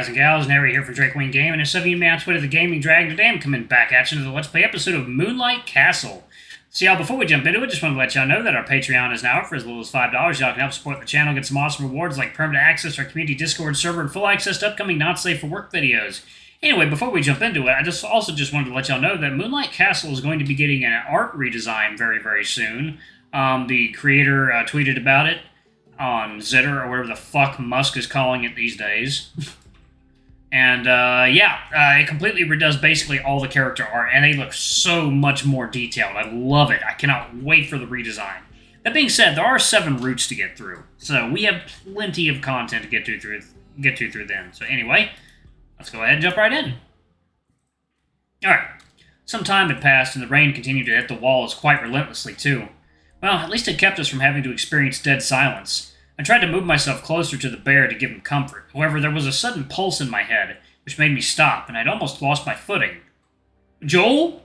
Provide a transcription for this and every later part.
guys and gals, Nary here for Drake Wing Game, and it's some of you man on Twitter, the Gaming Dragon, today I'm coming back at you to the Let's Play episode of Moonlight Castle. So y'all, before we jump into it, just want to let y'all know that our Patreon is now up for as little as $5. Y'all can help support the channel, get some awesome rewards like permanent access to our community Discord server and full access to upcoming not safe for work videos. Anyway, before we jump into it, I just wanted to let y'all know that Moonlight Castle is going to be getting an art redesign very, very soon. The creator tweeted about it on Zitter, or whatever the fuck Musk is calling it these days. And, it completely redoes basically all the character art, and they look so much more detailed. I love it. I cannot wait for the redesign. That being said, there are 7 routes to get through, so we have plenty of content to get to through then. So anyway, let's go ahead and jump right in. Alright, some time had passed, and the rain continued to hit the walls quite relentlessly, too. Well, at least it kept us from having to experience dead silence. I tried to move myself closer to the bear to give him comfort. However, there was a sudden pulse in my head, which made me stop, and I'd almost lost my footing. Joel?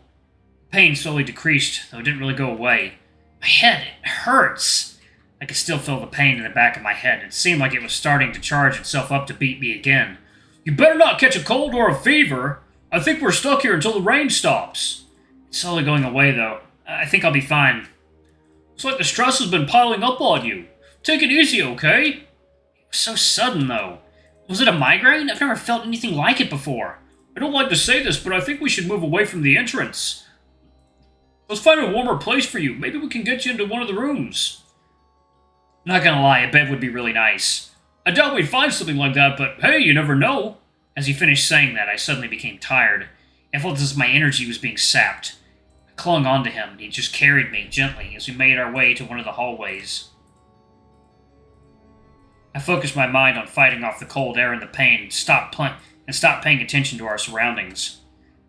Pain slowly decreased, though it didn't really go away. My head, it hurts. I could still feel the pain in the back of my head. It seemed like it was starting to charge itself up to beat me again. You better not catch a cold or a fever. I think we're stuck here until the rain stops. It's slowly going away, though. I think I'll be fine. It's like the stress has been piling up on you. Take it easy, okay? It was so sudden, though. Was it a migraine? I've never felt anything like it before. I don't like to say this, but I think we should move away from the entrance. Let's find a warmer place for you. Maybe we can get you into one of the rooms. Not gonna lie, a bed would be really nice. I doubt we'd find something like that, but hey, you never know. As he finished saying that, I suddenly became tired. I felt as if my energy was being sapped. I clung onto him, and he just carried me gently as we made our way to one of the hallways. I focused my mind on fighting off the cold air and the pain and stopped paying attention to our surroundings.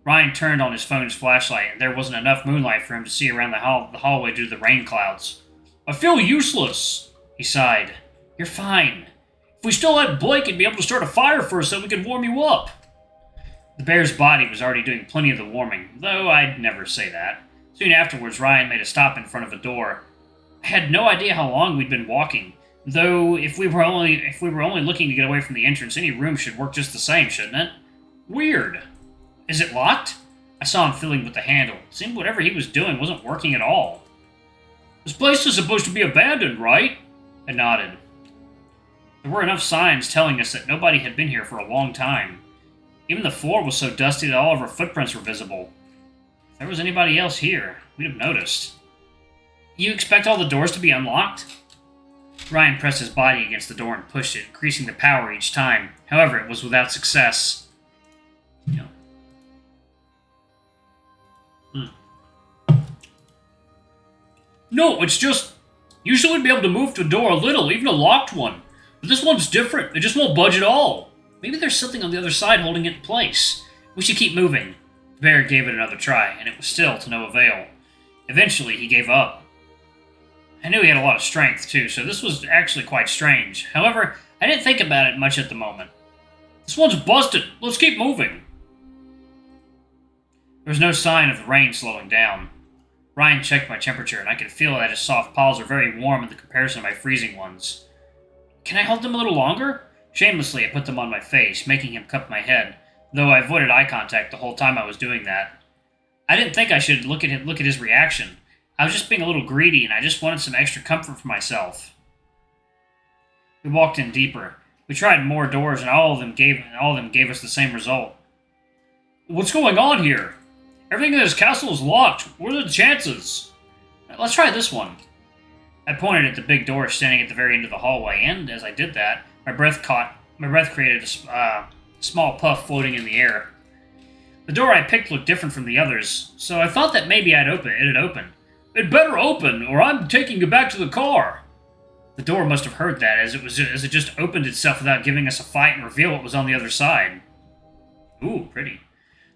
Ryan turned on his phone's flashlight, and there wasn't enough moonlight for him to see around the hallway due to the rain clouds. I feel useless, he sighed. You're fine. If we still had Blake, he'd be able to start a fire for us so we could warm you up. The bear's body was already doing plenty of the warming, though I'd never say that. Soon afterwards, Ryan made a stop in front of a door. I had no idea how long we'd been walking. Though, if we were only looking to get away from the entrance, any room should work just the same, shouldn't it? Weird. Is it locked? I saw him fiddling with the handle. It seemed whatever he was doing wasn't working at all. This place is supposed to be abandoned, right? I nodded. There were enough signs telling us that nobody had been here for a long time. Even the floor was so dusty that all of our footprints were visible. If there was anybody else here, we'd have noticed. You expect all the doors to be unlocked? Ryan pressed his body against the door and pushed it, increasing the power each time. However, it was without success. No, it's just... Usually we'd be able to move the door a little, even a locked one. But this one's different. It just won't budge at all. Maybe there's something on the other side holding it in place. We should keep moving. The bear gave it another try, and it was still to no avail. Eventually, he gave up. I knew he had a lot of strength, too, so this was actually quite strange. However, I didn't think about it much at the moment. This one's busted. Let's keep moving. There was no sign of the rain slowing down. Ryan checked my temperature, and I could feel that his soft paws are very warm in the comparison to my freezing ones. Can I hold them a little longer? Shamelessly, I put them on my face, making him cup my head, though I avoided eye contact the whole time I was doing that. I didn't think I should look at his reaction. I was just being a little greedy, and I just wanted some extra comfort for myself. We walked in deeper. We tried more doors, and all of them gave us the same result. What's going on here? Everything in this castle is locked. What are the chances? Let's try this one. I pointed at the big door standing at the very end of the hallway, and as I did that, my breath created a small puff floating in the air. The door I picked looked different from the others, so I thought that maybe it had opened. It better open, or I'm taking you back to the car. The door must have heard that, as it just opened itself without giving us a fight and reveal what was on the other side. Ooh, pretty.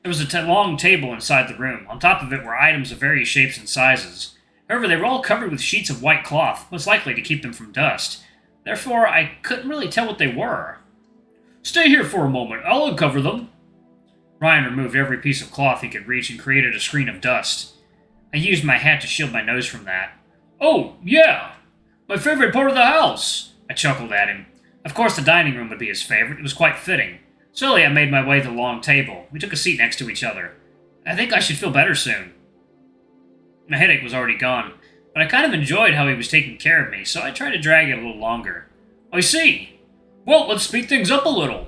There was a long table inside the room. On top of it were items of various shapes and sizes. However, they were all covered with sheets of white cloth, most likely to keep them from dust. Therefore, I couldn't really tell what they were. Stay here for a moment. I'll uncover them. Ryan removed every piece of cloth he could reach and created a screen of dust. I used my hat to shield my nose from that. Oh, yeah! My favorite part of the house! I chuckled at him. Of course the dining room would be his favorite. It was quite fitting. Slowly, I made my way to the long table. We took a seat next to each other. I think I should feel better soon. My headache was already gone, but I kind of enjoyed how he was taking care of me, so I tried to drag it a little longer. I see. Well, let's speed things up a little.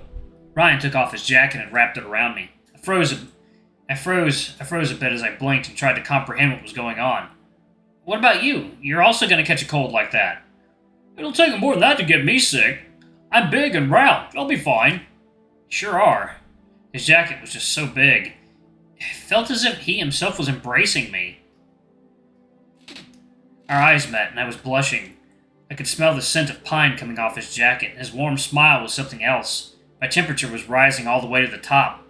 Ryan took off his jacket and wrapped it around me. I froze a bit as I blinked and tried to comprehend what was going on. What about you? You're also going to catch a cold like that. It'll take more than that to get me sick. I'm big and round. I'll be fine. Sure are. His jacket was just so big. It felt as if he himself was embracing me. Our eyes met, and I was blushing. I could smell the scent of pine coming off his jacket, and his warm smile was something else. My temperature was rising all the way to the top.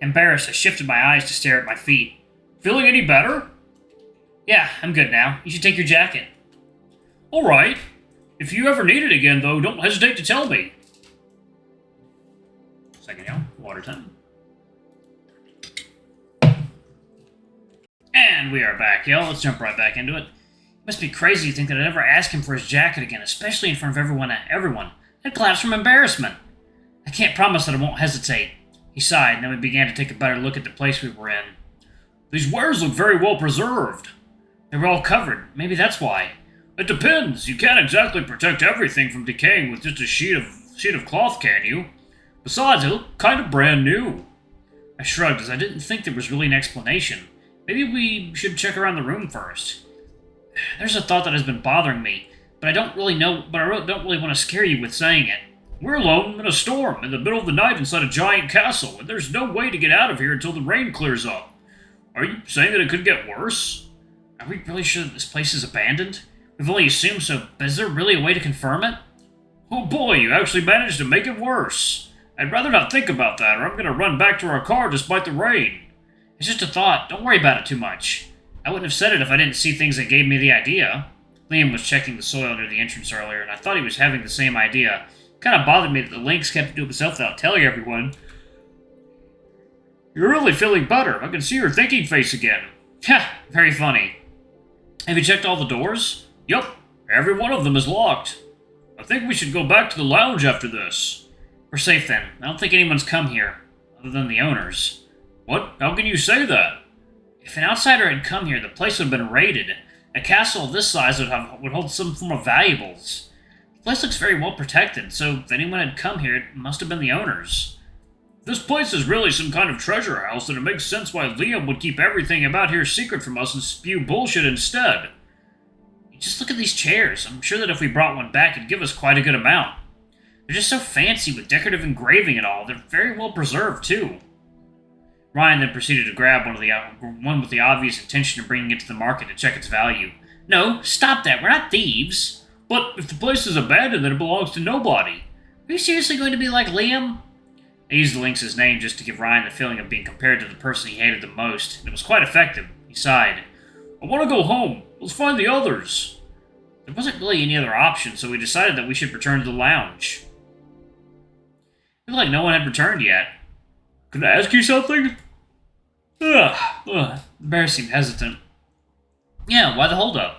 Embarrassed, I shifted my eyes to stare at my feet. Feeling any better? Yeah, I'm good now. You should take your jacket. All right. If you ever need it again, though, don't hesitate to tell me. Second, water time. And we are back, yo. Let's jump right back into it. It must be crazy to think that I'd ever ask him for his jacket again, especially in front of everyone. I'd collapse from embarrassment. I can't promise that I won't hesitate. He sighed, and then we began to take a better look at the place we were in. These wares look very well preserved. They were all covered. Maybe that's why. It depends. You can't exactly protect everything from decaying with just a sheet of cloth, can you? Besides, they look kind of brand new. I shrugged, as I didn't think there was really an explanation. Maybe we should check around the room first. There's a thought that has been bothering me, but I don't really want to scare you with saying it. We're alone in a storm in the middle of the night inside a giant castle, and there's no way to get out of here until the rain clears up. Are you saying that it could get worse? Are we really sure that this place is abandoned? We've only assumed so, but is there really a way to confirm it? Oh boy, you actually managed to make it worse. I'd rather not think about that, or I'm going to run back to our car despite the rain. It's just a thought. Don't worry about it too much. I wouldn't have said it if I didn't see things that gave me the idea. Liam was checking the soil near the entrance earlier, and I thought he was having the same idea. It kind of bothered me that the Lynx kept it to himself without telling everyone. You're really feeling better. I can see your thinking face again. Ha! Very funny. Have you checked all the doors? Yup. Every one of them is locked. I think we should go back to the lounge after this. We're safe then. I don't think anyone's come here, other than the owners. What? How can you say that? If an outsider had come here, the place would have been raided. A castle of this size would hold some form of valuables. The place looks very well protected, so if anyone had come here, it must have been the owners. If this place is really some kind of treasure house, then it makes sense why Liam would keep everything about here secret from us and spew bullshit instead. Just look at these chairs. I'm sure that if we brought one back, it'd give us quite a good amount. They're just so fancy with decorative engraving and all. They're very well preserved, too. Ryan then proceeded to grab one with the obvious intention of bringing it to the market to check its value. No, stop that. We're not thieves. But if the place is abandoned, then it belongs to nobody. Are you seriously going to be like Liam? I used the Lynx's name just to give Ryan the feeling of being compared to the person he hated the most, and it was quite effective. He sighed. I want to go home. Let's find the others. There wasn't really any other option, so we decided that we should return to the lounge. It looked like no one had returned yet. Can I ask you something? The bear seemed hesitant. Yeah, why the holdup?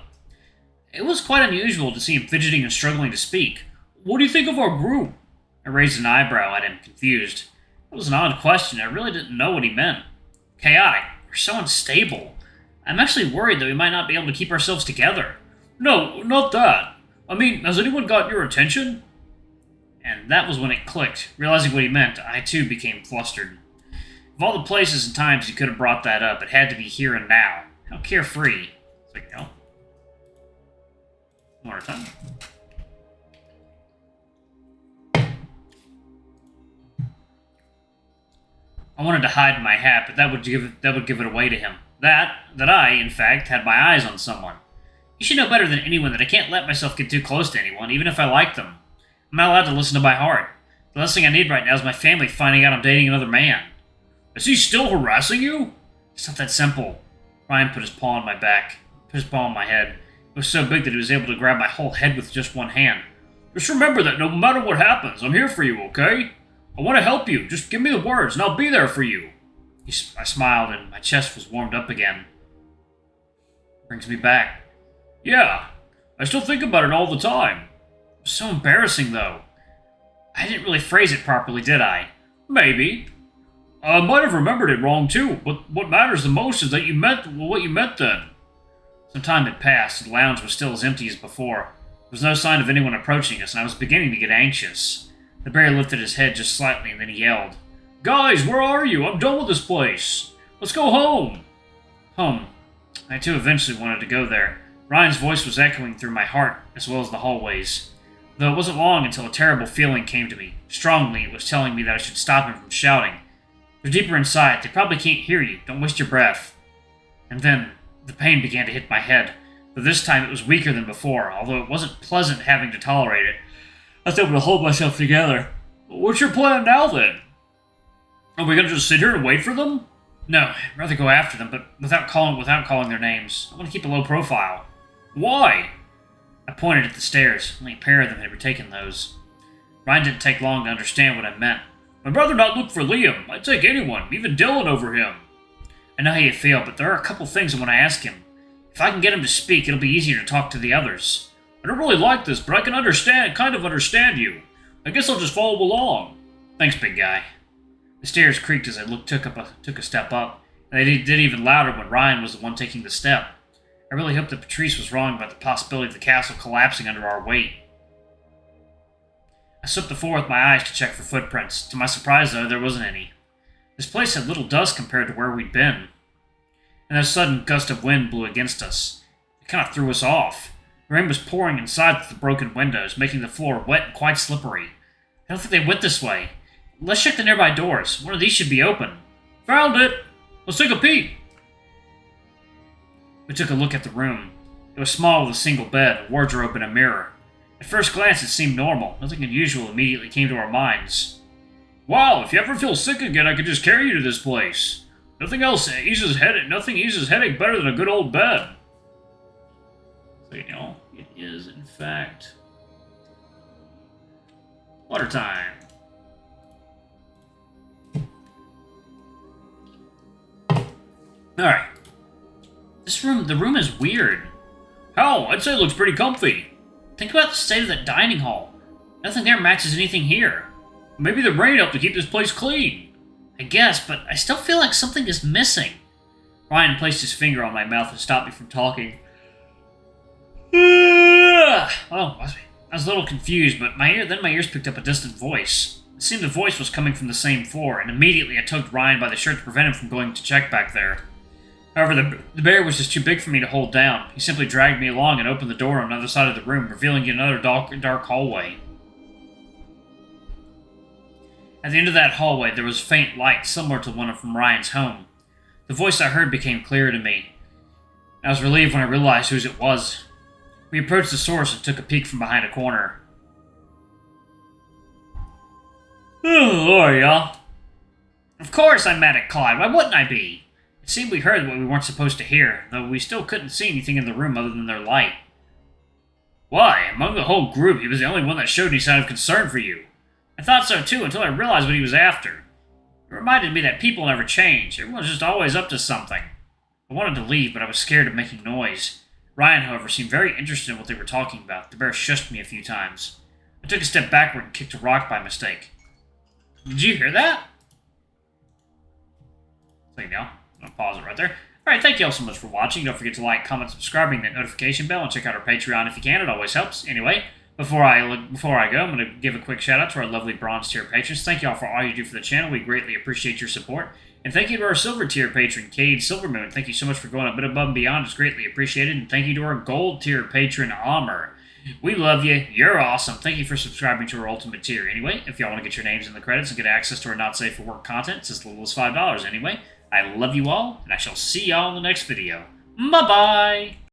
It was quite unusual to see him fidgeting and struggling to speak. What do you think of our group? I raised an eyebrow at him, confused. It was an odd question. I really didn't know what he meant. Chaotic. We're so unstable. I'm actually worried that we might not be able to keep ourselves together. No, not that. I mean, has anyone got your attention? And that was when it clicked. Realizing what he meant, I too became flustered. Of all the places and times he could have brought that up, it had to be here and now. How carefree. It's like, no. One more time. I wanted to hide my hat, but that would give it away to him. That I, in fact, had my eyes on someone. You should know better than anyone that I can't let myself get too close to anyone, even if I like them. I'm not allowed to listen to my heart. The last thing I need right now is my family finding out I'm dating another man. Is he still harassing you? It's not that simple. Ryan put his paw on my back, put his paw on my head. It was so big that he was able to grab my whole head with just one hand. Just remember that no matter what happens, I'm here for you, okay? I want to help you. Just give me the words, and I'll be there for you. I smiled, and my chest was warmed up again. Brings me back. Yeah, I still think about it all the time. It was so embarrassing, though. I didn't really phrase it properly, did I? Maybe. I might have remembered it wrong too, but what matters the most is that you meant what you meant then. Some time had passed, and the lounge was still as empty as before. There was no sign of anyone approaching us, and I was beginning to get anxious. The bear lifted his head just slightly, and then he yelled, "Guys, where are you? I'm done with this place. Let's go home." Home. I too eventually wanted to go there. Ryan's voice was echoing through my heart, as well as the hallways. Though it wasn't long until a terrible feeling came to me. Strongly, it was telling me that I should stop him from shouting. They're deeper inside. They probably can't hear you. Don't waste your breath. And then, the pain began to hit my head. But this time it was weaker than before, although it wasn't pleasant having to tolerate it. I was able to hold myself together. What's your plan now, then? Are we going to just sit here and wait for them? No, I'd rather go after them, but without calling their names. I want to keep a low profile. Why? I pointed at the stairs. Only a pair of them had retaken those. Ryan didn't take long to understand what I meant. I'd rather not look for Liam. I'd take anyone, even Dylan over him. I know how you feel, but there are a couple things I want to ask him. If I can get him to speak, it'll be easier to talk to the others. I don't really like this, but I can kind of understand you. I guess I'll just follow along. Thanks, big guy. The stairs creaked as I took a step up, and they did even louder when Ryan was the one taking the step. I really hoped that Patrice was wrong about the possibility of the castle collapsing under our weight. I swept the floor with my eyes to check for footprints. To my surprise, though, there wasn't any. This place had little dust compared to where we'd been. And a sudden gust of wind blew against us. It kind of threw us off. The rain was pouring inside through the broken windows, making the floor wet and quite slippery. I don't think they went this way. Let's check the nearby doors. One of these should be open. Found it! Let's take a peek! We took a look at the room. It was small with a single bed, a wardrobe, and a mirror. At first glance, it seemed normal. Nothing unusual immediately came to our minds. Wow, if you ever feel sick again, I could just carry you to this place. Nothing eases headache better than a good old bed. So, it is, in fact, water time. Alright. The room is weird. How? I'd say it looks pretty comfy. Think about the state of that dining hall. Nothing there matches anything here. Maybe the rain helped to keep this place clean. I guess, but I still feel like something is missing. Ryan placed his finger on my mouth and stopped me from talking. Oh, I was a little confused, but my ears picked up a distant voice. It seemed the voice was coming from the same floor, and immediately I tugged Ryan by the shirt to prevent him from going to check back there. However, the bear was just too big for me to hold down. He simply dragged me along and opened the door on the other side of the room, revealing yet another dark hallway. At the end of that hallway, there was a faint light similar to one from Ryan's home. The voice I heard became clearer to me. I was relieved when I realized whose it was. We approached the source and took a peek from behind a corner. Oh, are ya? Of course I'm mad at Clyde. Why wouldn't I be? It seemed we heard what we weren't supposed to hear, though we still couldn't see anything in the room other than their light. Why, among the whole group, he was the only one that showed any sign of concern for you. I thought so too, until I realized what he was after. It reminded me that people never change. Everyone's just always up to something. I wanted to leave, but I was scared of making noise. Ryan, however, seemed very interested in what they were talking about. The bear shushed me a few times. I took a step backward and kicked a rock by mistake. Did you hear that? So you know. I'll pause it right there. Alright, thank you all so much for watching. Don't forget to like, comment, subscribe, ring that notification bell, and check out our Patreon if you can. It always helps. Anyway, before I go, I'm going to give a quick shout out to our lovely bronze tier patrons. Thank you all for all you do for the channel. We greatly appreciate your support. And thank you to our silver tier patron, Cade Silvermoon. Thank you so much for going a bit above and beyond. It's greatly appreciated. And thank you to our gold tier patron, Amr. We love you. You're awesome. Thank you for subscribing to our ultimate tier. Anyway, if y'all want to get your names in the credits and get access to our not safe for work content, it's as little as $5. Anyway, I love you all, and I shall see y'all in the next video. Bye-bye!